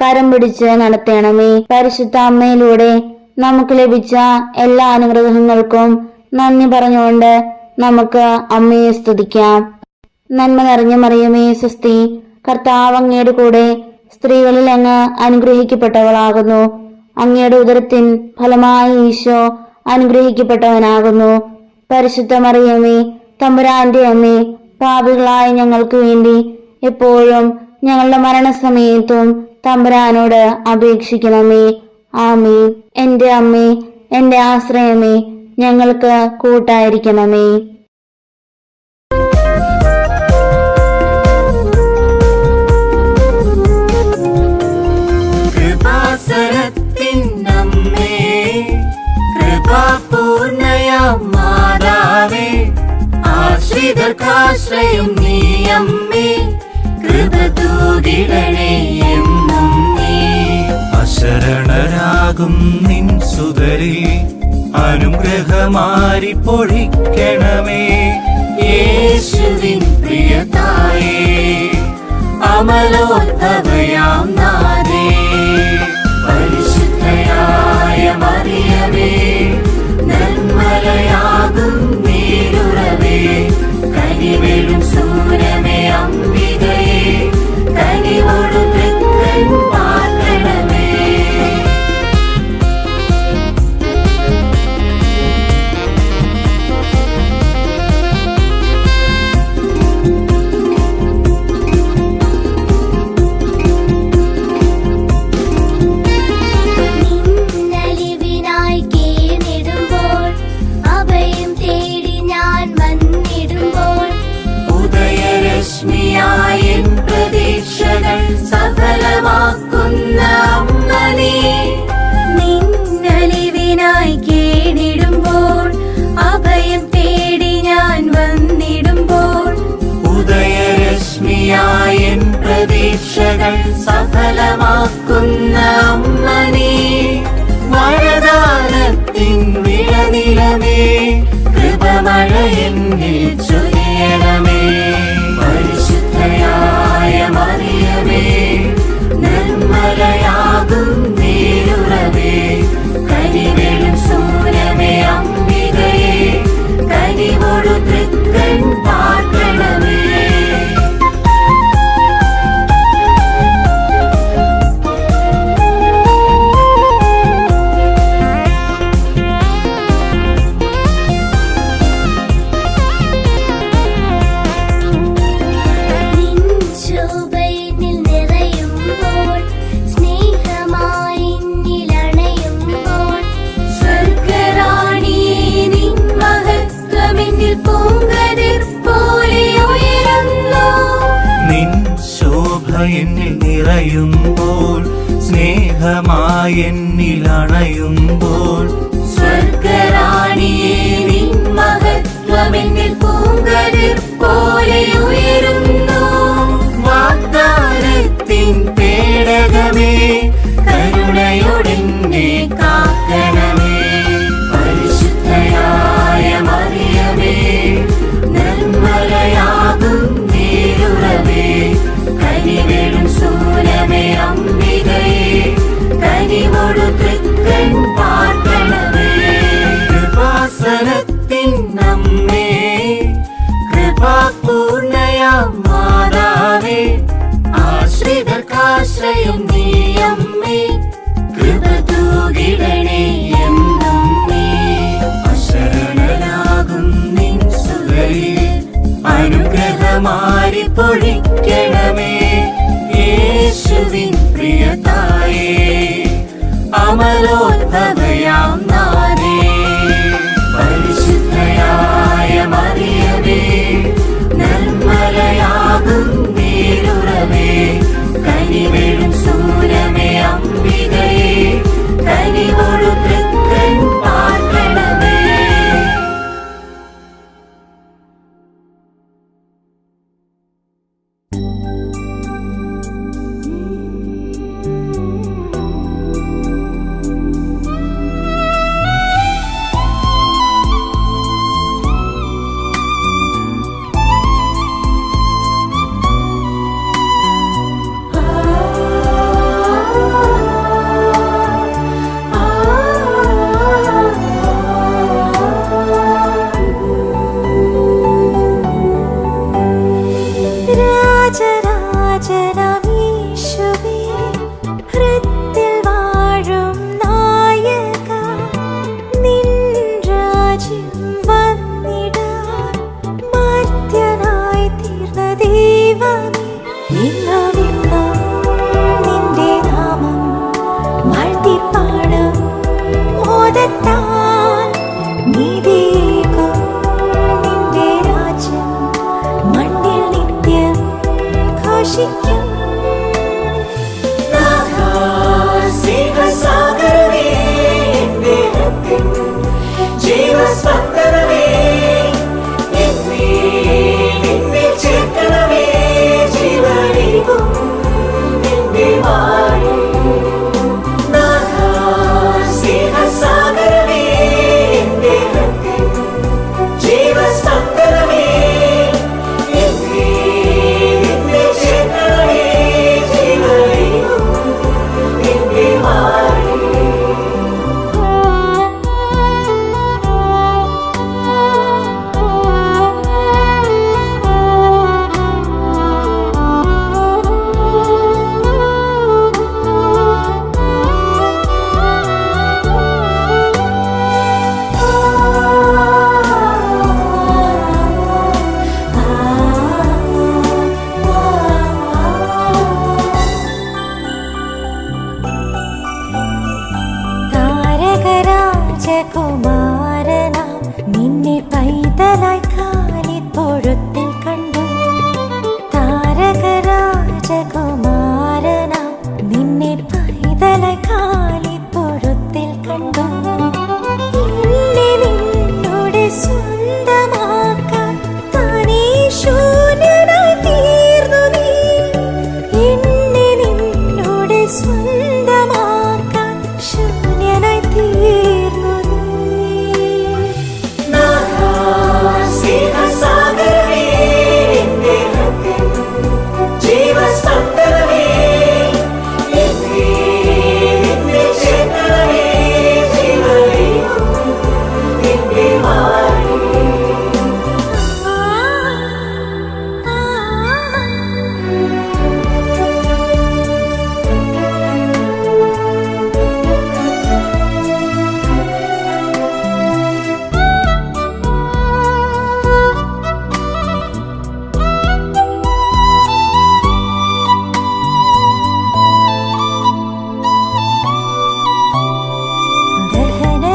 കരം പിടിച്ച് നടത്തണമേ. പരിശുദ്ധ അമ്മയിലൂടെ നമുക്ക് ലഭിച്ച എല്ലാ അനുഗ്രഹങ്ങൾക്കും നന്ദി പറഞ്ഞുകൊണ്ട് നമുക്ക് അമ്മയെ സ്തുതിക്കാം. നന്മ നിറഞ്ഞ മറിയമേ സ്വസ്തി, കർത്താവ് അങ്ങയുടെ കൂടെ സ്ത്രീകളിൽ അങ്ങ് അനുഗ്രഹിക്കപ്പെട്ടവളാകുന്നു. അങ്ങയുടെ ഉദരത്തിൻ ഫലമായ ഈശോ അനുഗ്രഹിക്കപ്പെട്ടവനാകുന്നു. പരിശുദ്ധ മറിയമേ, തമ്പുരാന്റെ അമ്മേ, പാപികളായ ഞങ്ങൾക്ക് വേണ്ടി എപ്പോഴും ഞങ്ങളുടെ മരണസമയത്തും തമ്പുരാനോട് അപേക്ഷിക്കണമേ. ആമേൻ. എന്റെ അമ്മേ, എന്റെ ആശ്രയമേ, ഞങ്ങൾക്ക് കൂട്ടായിരിക്കണമേ. ആശ്രിതർക്കാശ്രയം നീയമ്മേ, കൃപ തൂകിടണേ എന്നും നീ. അശരണരാകും നിൻ സുതരിൽ അനുഗ്രഹമാരി പൊഴിക്കണമേ. യേശുവിൻ പ്രിയതായേ, അമലോദ്ഭവയാം നാദേ, പരിശുദ്ധയായ മറിയമേ, നന്മലയാകും നീരുറവേ, കനിവേഴും സൂരമേ അംബികയേ, കനിവോടു തൃക്കൻ പാർക്കണമേ. പ്രതീക്ഷകൾ സഫലമാക്കും കാക്കുന്ന അമ്മ നീ. നിന്നലിവിനായി കേണിടുമ്പോൾ അഭയം തേടി ഞാൻ വന്നിടുമ്പോൾ ഉദയരശ്മിയായ എൻ പ്രതീക്ഷകൾ സഫലമാക്കുന്ന അമ്മ നീ. വരദാനത്തിൻ വിളനിലമേ കൃപമഴ എന്നിൽ ചൊരിയണമേ. പരിശുദ്ധയായ മറിയമേ നിർമ്മലയാകും നീരുറവേ കനിവേഴും സൂര്യമേ അംബികയെ കനിവോടു തൃക്കൺ പാർക്കണമേ. എന്നിൽ നിറയുമ്പോൾ സ്നേഹമായി എന്നിൽ അണയുമ്പോൾ സ്വർഗറാണിയേ നിൻ മഹത്വമെന്നിൽ പൂങ്കതിർ പോലെ ഉയരുന്നു. വാഗ്ദാനത്തിൻ പേടകമേ കരുണയോടെന്നെ കാക്കണമേ. പരിശുദ്ധയായ മറിയമേ നിർമ്മലയാകും നീരുറവേ കനിവേഴും സൂര്യമേ അംബികയെ കനിവോടു തൃക്കൺ പാർക്കണമേ. കൃപാസനത്തിൻ അമ്മേ കൃപാപൂർണയാം മാതാവേ ആശ്രിതർക്കാശ്രയം നീ അമ്മേ കൃപ തൂകിടണേ എന്നും നീ. അശരണരാകും നിൻ സുതരിൽ അനുഗ്രഹമാരി പൊഴിക്കണമേ. യേശുവിൻ പ്രിയതായേ അമലോദ്ഭവയാം നാദേ. പരിശുദ്ധയായ മറിയമേ നിർമ്മലയാകും നീരുറവേ കനിവേഴും സൂര്യമേ അംബികയെ കനിവോടു തൃക്കൺ പാർക്കണമേ. രാജരാജീശുവേ ഹൃത്തിൽ വാഴും നായക നിൻ രാജ്യം വന്നിടാൻ മർത്യനായി തീർന്ന ദൈവമേ ഇന്നും നിന്റെ നാമം വാഴ്ത്തിപ്പാടും മോദത്താൽ നീതിയേകും നിന്റെ രാജ്യം മണ്ണിൽ നിത്യം ഘോഷിക്കും. സ്നേഹസാഗരമേ എന്റെ രക്തം ജീവസ്പന്ദനമേ എന്നെ നിന്നിൽ ചേർക്കണമേ. ജീവനേകും എന്റെ വാഴ സ്നേഹസാഗരമേ എന്റെ രക്തം ജീവസ്പന്ദനമേ എന്നെ നിന്നിൽ ചേർക്കണമേ. ജീവനേകും എന്റെ വാഴ താരകരാജകുമാരനാം നിന്നെ പൈതലായി കാലിത്തൊഴുത്തിൽ കണ്ടു. താരകരാജകുമാരനാം നിന്നെ കണ്ടു. എന്നെ നിന്നോട് സ്വന്തമാക്കാൻ താനേ ശൂന്യനായി തീർന്നു നീ. എന്നെ നിന്നോട് സ്വന്തമാക്കാൻ ശൂന്യനായി തീർന്നു നീ. സ്നേഹസാഗരമേ, എന്റെ ഹൃദയം ജീവസ്പന്ദനമേ, എന്നെ നിന്നെ ചേർക്കണമേ, ജീവദൈവം നിന്റെ വാഴി.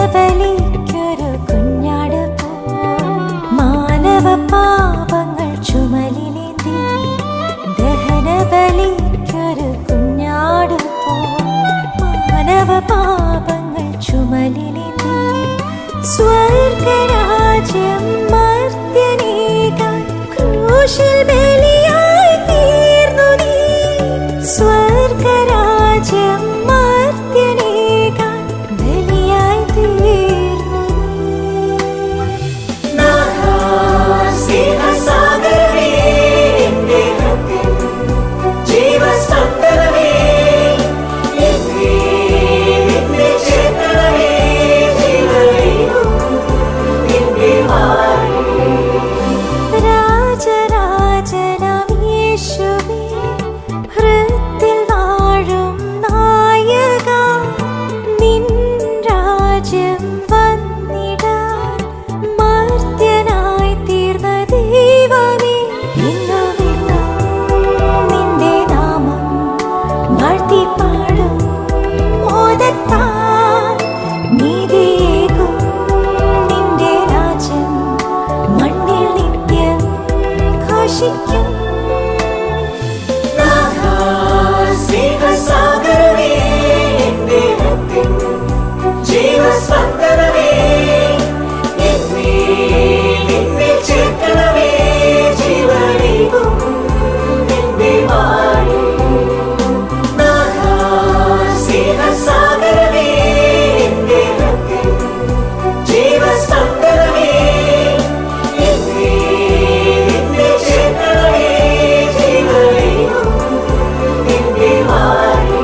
ദഹനബലിക്കൊരു കുഞ്ഞാട് പോൽ മാനവ പാപങ്ങൾ ചുമലിലേന്തി. ദഹനബലിക്കൊരു കുഞ്ഞാട് പോൽ മാനവ പാപങ്ങൾ ചുമലിലേന്തി. സ്വർഗരാജ്യം മർത്യനേകാൻ ക്രൂശിൽ ബലിയായി തീർന്നു നീ. സ്വർഗരാജ്യം മർത്യനേകാൻ ബലിയായി തീർന്നു നീ. സ്നേഹസാഗരമേ, എന്റെ ഹൃദയം ജീവസ്പന്ദനമേ, എന്നെ നിന്നെ ചേർക്കണമേ, ജീവദൈവം നിന്റെ വാഴി. രാജരാജനാം യേശുവേ, ഹൃത്തിൽ വാഴും നായക, നിൻ രാജ്യം വന്നിടാൻ മർത്യനായി തീർന്ന ദൈവമേ. ഇന്നുമെന്നും നിന്റെ നാമം വാഴ്ത്തിപ്പാടും മോദത്താൽ. നീതിയേകും നിന്റെ രാജ്യം മണ്ണിൽ നിത്യം ഘോഷിക്കും. സ്നേഹസാഗരമേ, എന്റെ ഹൃദയം ജീവസ്പന്ദനമേ, എന്നെ നിന്നെ ചേർക്കണമേ, ജീവദൈവം നിന്റെ വാഴി. സ്നേഹസാഗരമേ, എന്റെ ഹൃദയം ജീവസ്പന്ദനമേ, എന്നെ നിന്നെ ചേർക്കണമേ, ജീവദൈവം നിന്റെ വാഴി.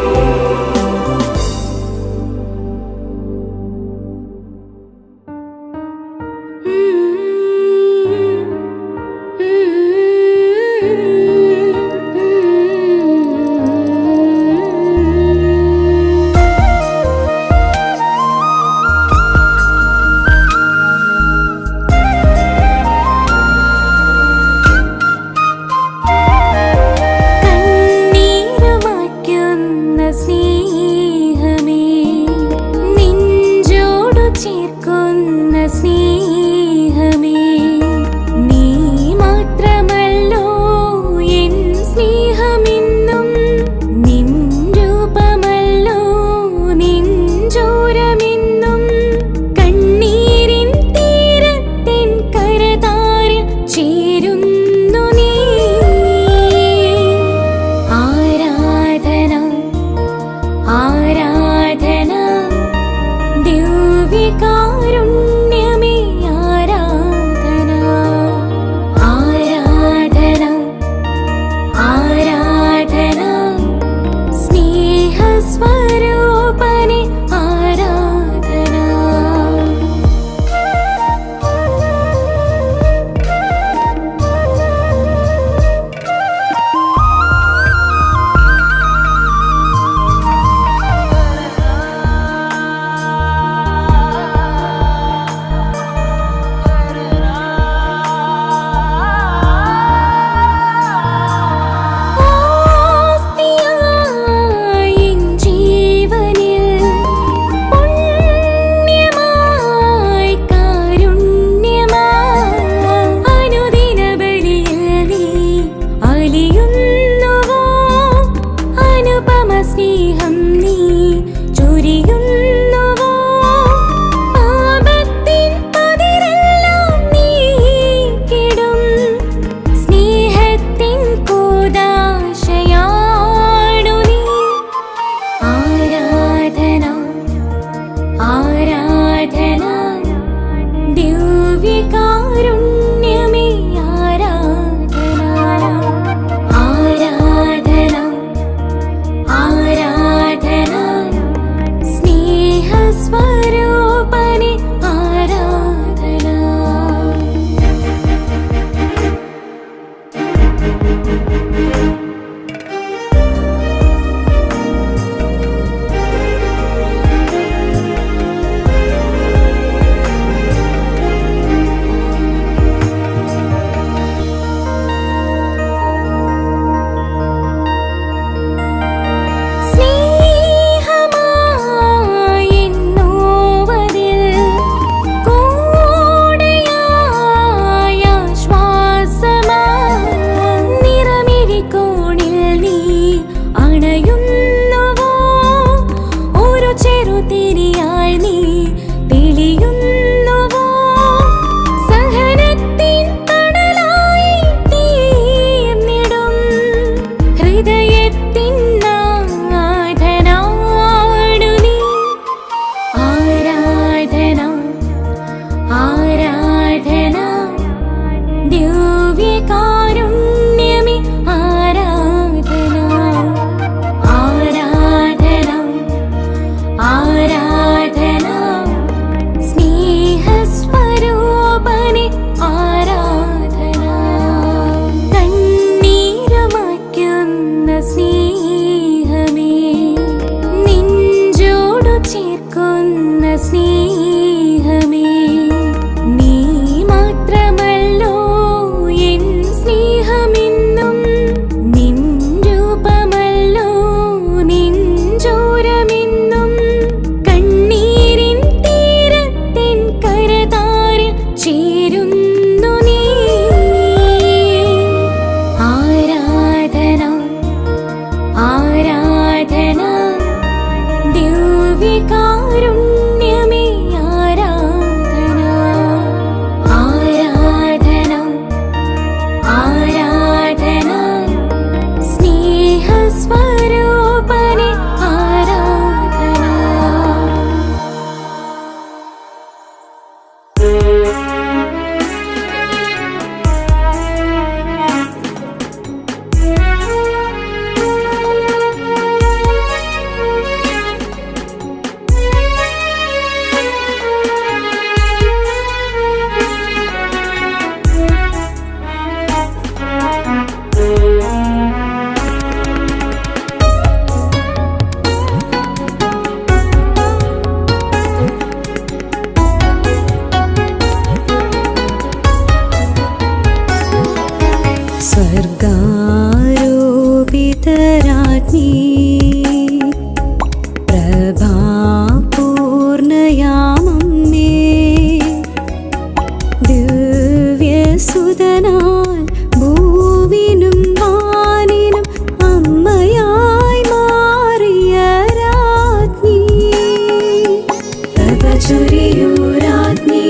സ്നേഹമേ നീ മാത്രമല്ലോ എൻ സ്നേഹമെന്നും നിൻ രൂപമല്ലോ നെഞ്ചോരമെന്നും കണ്ണീരിൻ തീരത്തിൻ കരതാരിൽ ചേരുന്നു നീ ആരാധന ആരാധന ദിവ്യകാരുണ്യമേ ആരാധന ആരാധന ആരാധന സ്നേഹസ്വരൂപനേ ആരാധന. സ്വർഗാരോപിതരാജ്ഞി പ്രഭാപൂർണയാമമ്മേ ദിവ്യസുതനാൽ ഭൂവിനും വാനിനും അമ്മയായി മാറിയ രാജ്ഞി കൃപ ചൊരിയൂ രാജ്ഞി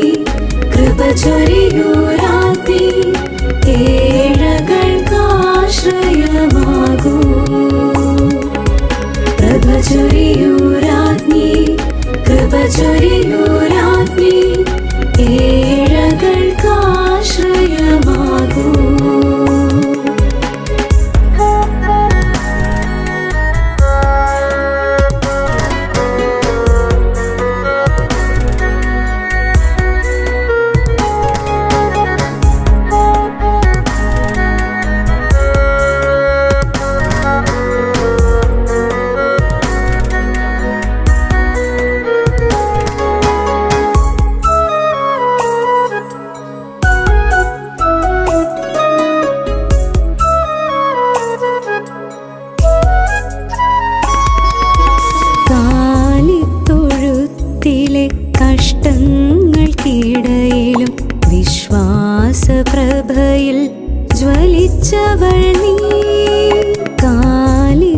കൃപ ചൊരിയൂ രാജ്ഞി ഏഴകൾക്കാശ്രയമാകൂ കൃപ ചൊരിയൂ രാജ്ഞി കൃപ ചൊരിയൂ രാജ്ഞി ഏഴകൾക്കാശ്രയമാകൂ. കാലിത്തൊഴുത്തിലെ കഷ്ടങ്ങൾക്കിടയിലും വിശ്വാസപ്രഭയിൽ ജ്വലിച്ചവൾ നീ കാലിത്തൊഴുത്തിലെ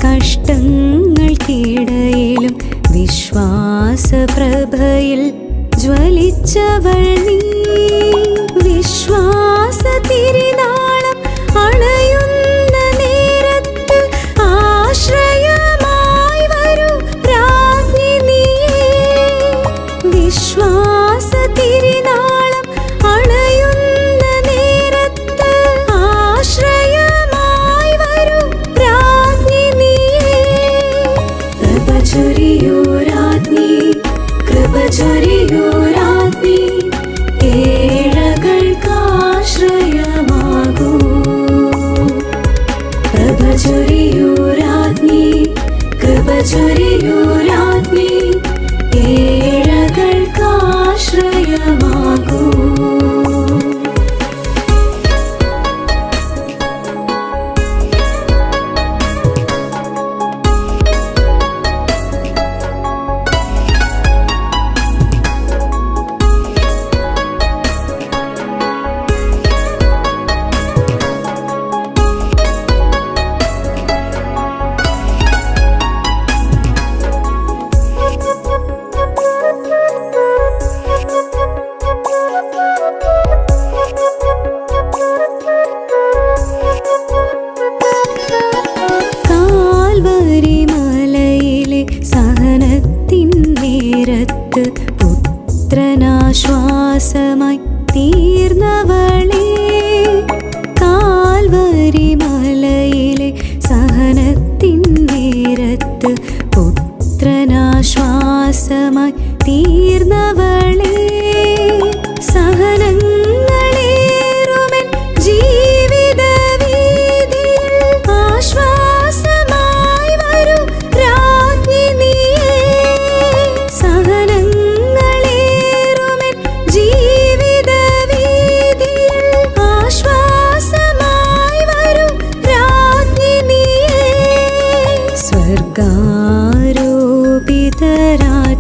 കഷ്ടങ്ങൾക്കിടയിലും വിശ്വാസപ്രഭയിൽ ജ്വലിച്ചവൾ നീ വിശ്വാസ തിരിനാളം അണയുന്ന നേരത്ത് ആശ്രയമായി വരൂ രാജ്ഞി നീയേ വിശ്വാസ തിരിനാളം അണയുന്ന നേരത്ത് ആശ്രയമായി വരൂ രാജ്ഞി നീയേ കൃപ ചൊരിയൂ രാജ്ഞി കൃപ ചൊരിയൂ രാജ്ഞി ഏഴകൾക്കാശ്രയമാകൂ കൃപ ചൊരിയൂ രാജ്ഞി കൃപ ചൊരിയൂ രാജ്ഞി ഏഴകൾക്കാശ്രയമാകൂ. കാൽവരി മലയിലെ സഹനത്തിൻ നേരത്ത് പുത്രനാശ്വാസമായി തീർന്നവളേ കാൽവരി മലയിലെ സഹനത്തിൻ നേരത്ത് പുത്രനാശ്വാസമായി തീർന്നവളേ സഹനങ്ങളേറുമെൻ ജീവിത വീതിയിൽ ആശ്വാസമായി വരൂ രാജ്ഞി നീയേ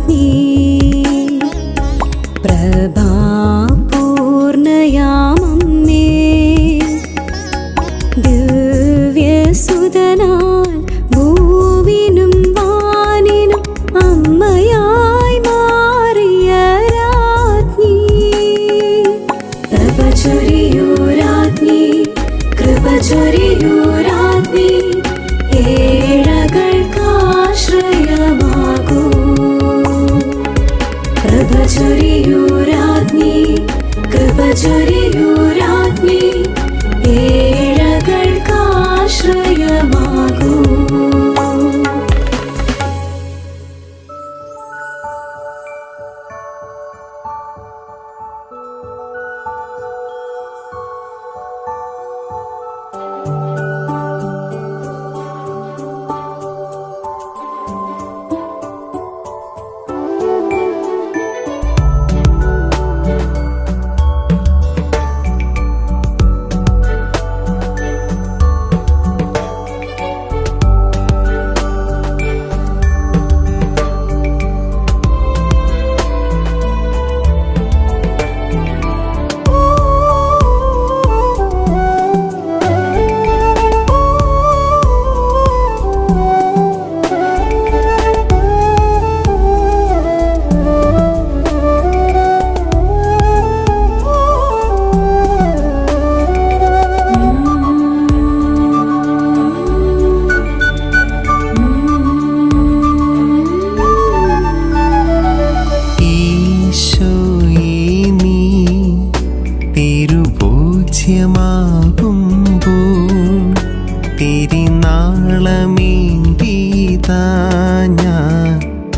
രാജ്ഞി പ്രഭാപൂർണയാമമ്മേ ദിവ്യസുതനാൽ ഭൂവിനും വാനിനും അമ്മയായി മാറിയ രാജ്ഞി കൃപ ചൊരിയൂ രാജ്ഞി ഏഴകൾക്കാശ്രയമാകൂ കൃപ ചൊരിയൂ രാജ്ഞി ഏഴകൾക്കാശ്രയമാകൂ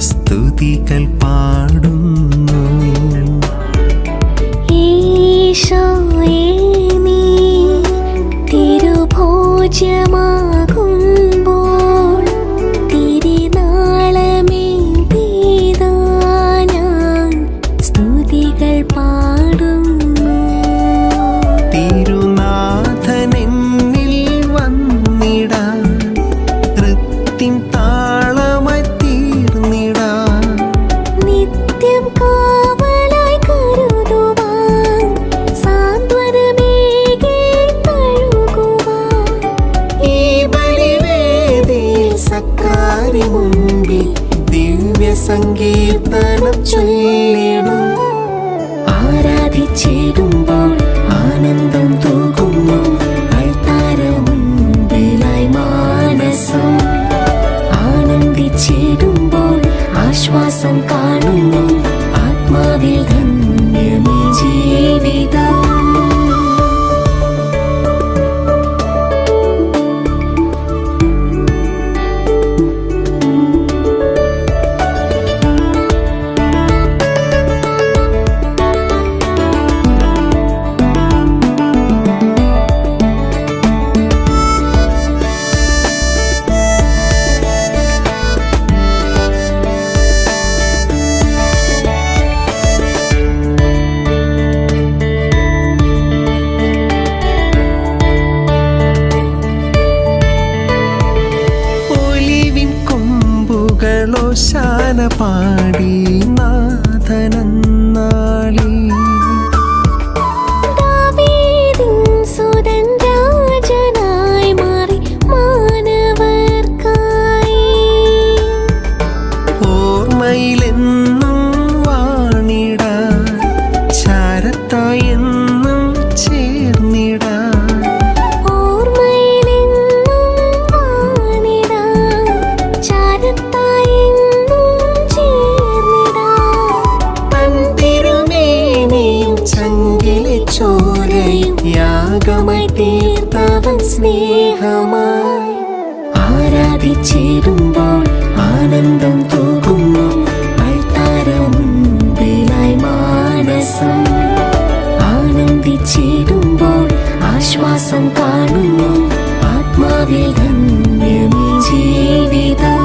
സ്തുതികൾ പാടുന്നു. ഈശോയേ നീ തിരുഭോജ്യമാകുമ്പോൾ തിരുനാളമേന്തിതാ ഞാൻ സ്തുതികൾ പാടുന്നു. തിരുനാഥനെന്നിൽ വന്നിടാൻ കൃത്തിൻ താളമായി തീർന്നിടാൻ നിത്യം കാവലായി കരുതുവാൻ സാന്ത്വനമേകി തഴുകുവാൻ ഈ ബലിവേദിയിൽ സക്കാരി മുമ്പിൽ ദിവ്യ സങ്കീർത്തനം ചൊല്ലിടും. ആരാധിച്ചിടുമ്പോൾ ആനന്ദം തൂകുന്നു അൾത്താരമുൻപിലായി മാനസം. ആനന്ദിച്ചിടുമ്പോൾ ആശ്വാസം കാണുന്നു ആത്മാവിൽ ധന്യമീ ജീവിതം. ഒലിവിൻ കൊമ്പുകളോ ശാന പാടി നാഥനന്നാളി. ദാവീദിൻ സുതൻ രാജനായി മാറി മാനവർക്കായി. ഓർമ്മയിലെന്നും വാണിടാൻ ചാരത്തായി എന്നും ചേർന്നിടാൻ ഓർമ്മയിലെന്നും വാണിടാൻ ചാരത്തായി എന്നും ചേർന്നിടാൻ. പന്തിരുമേനിയും ചങ്കിലെ ചോരയും യാഗമായി തീർത്തവൻ സ്നേഹമായി. ആരാധിച്ചിടുമ്പോൾ ആനന്ദം തൂകുന്നു അൾത്താരമുൻപിലായി മാനസം. ആനന്ദിച്ചിടുമ്പോൾ ആശ്വാസം കാണുന്നു ആത്മാവിൽ ധന്യമീ ജീവിതം.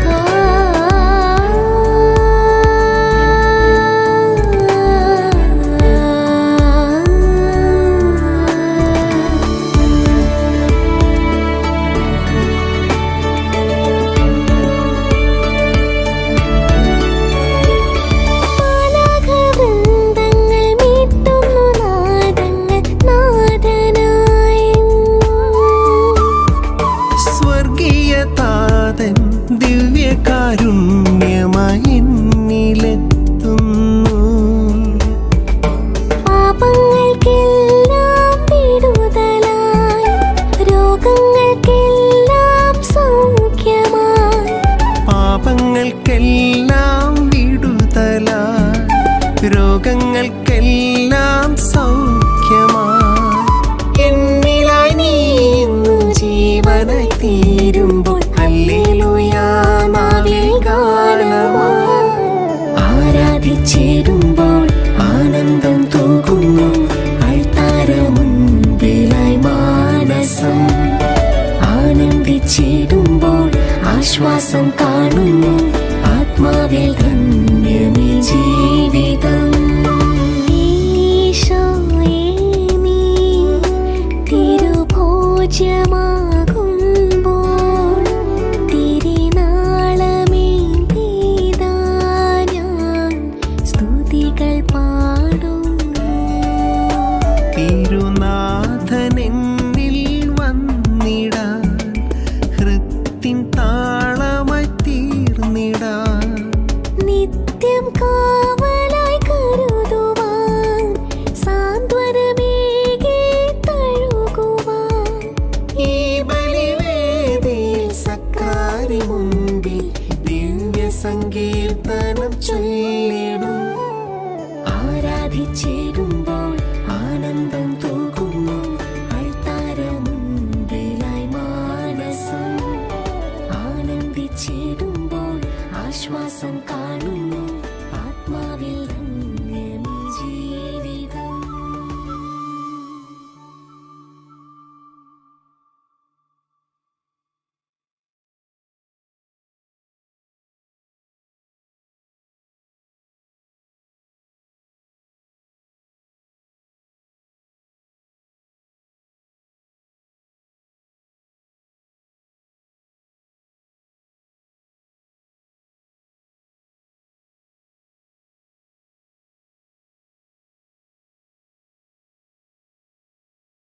ആ പാപങ്ങൾക്കെല്ലാം വിടുതല, രോഗങ്ങൾക്കെല്ലാം സൗഖ്യമായി. എന്നിലായി നീ ഇന്നു ജീവനായി തീരുമ്പോൾ ഹല്ലേലൂയ നാവിൽ ഗാനമായി. ആരാധിച്ചിടുമ്പോൾ ആനന്ദം തൂകുന്നു അൾത്താര മുൻപിലായി മാനസം. ആനന്ദിച്ചിടുമ്പോൾ ആശ്വാസം കാണുന്നു ആത്മാവിൽ ധന്യമീ ജീവിതം. ഈശോയേ നീ തിരുഭോജ്യമാകുമ്പോൾ തിരുനാളമേന്തിതാ ഞാൻ സ്തുതികൾ പാടുന്നു. തിരുനാഥനെന്നിൽ വന്നിടാൻ, ഹൃത്തിൻ താളമായി തീർന്നിടാൻ, നിത്യം കാവലായി കരുതുവാൻ സാന്ത്വനമേകി തഴുകുവാൻ. ഈ ബലിവേദിയിൽ സക്കാരി മുമ്പിൽ ദിവ്യ സങ്കീർത്തനം ചൊല്ലിടും. ആരാധിച്ചിടുമ്പോൾ ആനന്ദം തൂകുന്നു അൾത്താര മുൻപിലായി മാനസം. ആനന്ദിച്ചിടുമ്പോൾ ആശ്വാസം കാണുന്നു